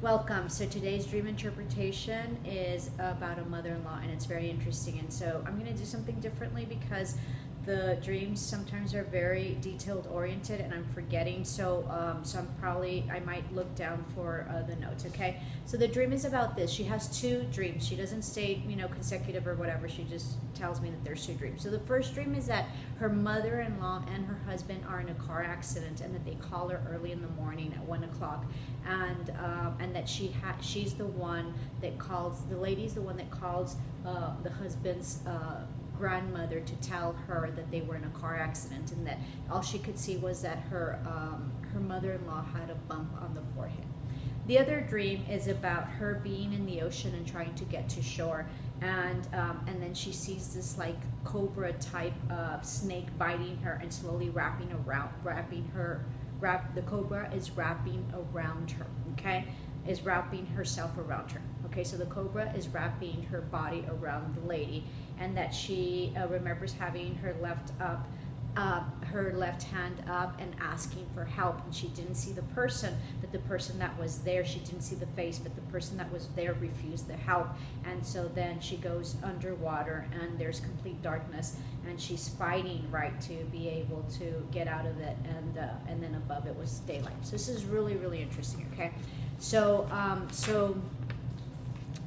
Welcome. So today's dream interpretation is about a mother-in-law, and it's very interesting. And so I'm going to do something differently because the dreams sometimes are very detailed oriented and I'm forgetting, so I might look down for the notes. Okay, so the dream is about this. She has two dreams. She doesn't say consecutive or whatever. She just tells me that there's two dreams. So the first dream is that her mother-in-law and her husband are in a car accident and that they call her early in the morning at 1 o'clock, and that she's the one that calls, the lady's the one that calls the husband's grandmother to tell her that they were in a car accident, and that all she could see was that her mother-in-law had a bump on the forehead. The other dream is about her being in the ocean and trying to get to shore, and then she sees this like cobra type snake biting her and slowly the cobra is wrapping around her. Okay, is wrapping herself around her. Okay, so the cobra is wrapping her body around the lady, and that she remembers having her left hand up and asking for help, and she didn't see the person, but the person that was there, she didn't see the face, but the person that was there refused the help. And so then she goes underwater and there's complete darkness, and she's fighting to be able to get out of it, and then above it was daylight. So this is really, really interesting. Okay, so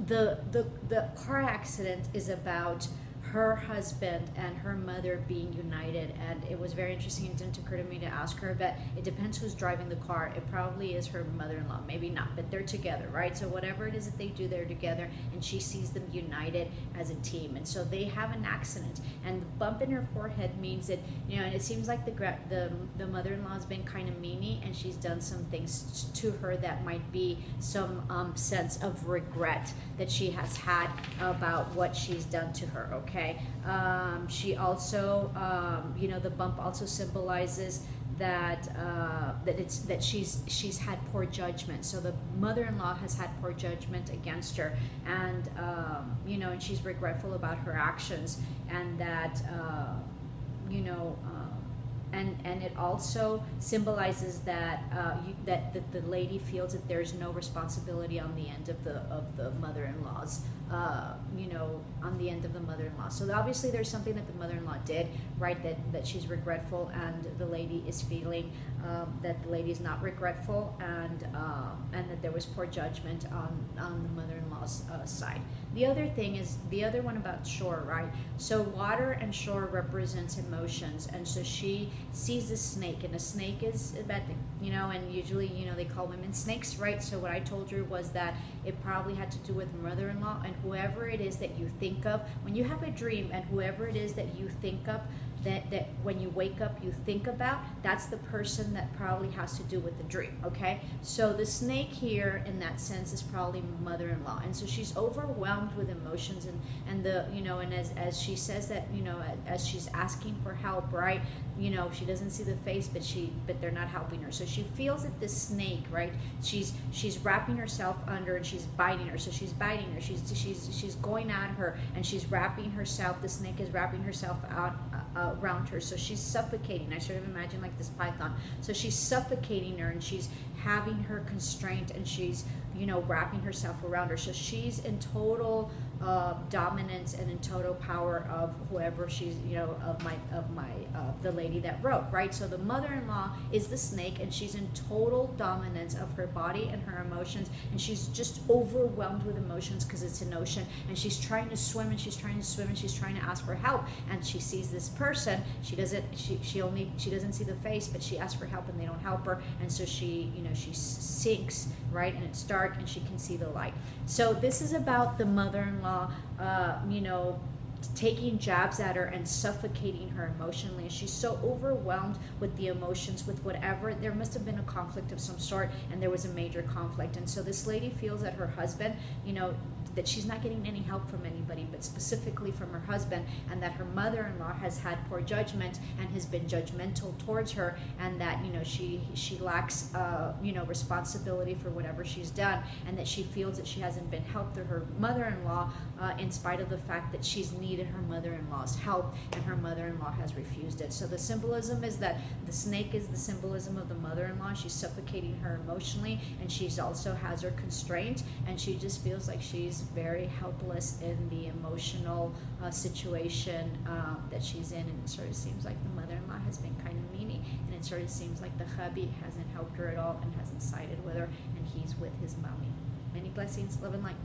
the car accident is about her husband and her mother being united, and it was very interesting. It didn't occur to me to ask her, but it depends who's driving the car. It probably is her mother-in-law, maybe not, but they're together, right? So whatever it is that they do, they're together, and she sees them united as a team. And so they have an accident, and the bump in her forehead means that, and it seems like the mother-in-law has been kind of meanie, and she's done some things to her that might be some sense of regret that she has had about what she's done to her. Okay. She also, the bump also symbolizes that she's had poor judgment. So the mother-in-law has had poor judgment against her, and and she's regretful about her actions, and that and it also symbolizes that that the lady feels that there's no responsibility on the end of the mother-in-law's on the end of the mother-in-law. So obviously there's something that the mother-in-law did, right, that she's regretful, and the lady is feeling that the lady is not regretful, and that there was poor judgment on the mother-in-law's side. The other thing is the other one about shore, right? So water and shore represents emotions, and so she sees a snake, and a snake is a bad thing, and usually they call women snakes, right? So what I told her was that it probably had to do with mother-in-law, and whoever it is that you think of when you have a dream, and whoever it is that you think of that when you wake up you think about, that's the person that probably has to do with the dream. Okay, so the snake here in that sense is probably mother-in-law, and so she's overwhelmed with emotions, and as she says that, as she's asking for help, right, she doesn't see the face, but they're not helping her. So she feels that this snake, right, she's wrapping herself under, and she's biting her. So she's biting her, she's going at her, and she's wrapping herself, the snake is wrapping herself out around her. So she's suffocating. I sort of imagine like this python. So she's suffocating her, and she's having her constraint, and she's wrapping herself around her. So she's in total dominance and in total power of whoever she's, of the lady that wrote, right? So the mother-in-law is the snake, and she's in total dominance of her body and her emotions, and she's just overwhelmed with emotions because it's an ocean, and she's trying to swim, and she's trying to swim, and she's trying to ask for help, and she sees this person. She doesn't see the face, but she asks for help, and they don't help her, and so she sinks, right, and it's dark, and she can see the light. So this is about the mother-in-law taking jabs at her and suffocating her emotionally. She's so overwhelmed with the emotions, with whatever. There must have been a conflict of some sort, and there was a major conflict, and so this lady feels that her husband, that she's not getting any help from anybody, but specifically from her husband, and that her mother-in-law has had poor judgment and has been judgmental towards her, and that, you know, she lacks you know, responsibility for whatever she's done, and that she feels that she hasn't been helped through her mother-in-law, in spite of the fact that she's needed her mother-in-law's help, and her mother-in-law has refused it. So the symbolism is that the snake is the symbolism of the mother-in-law. She's suffocating her emotionally, and she's also has her constraint, and she just feels like she's very helpless in the emotional situation that she's in. And it sort of seems like the mother-in-law has been kind of meanie, and it sort of seems like the hubby hasn't helped her at all and hasn't sided with her, and he's with his mommy. Many blessings, love and light.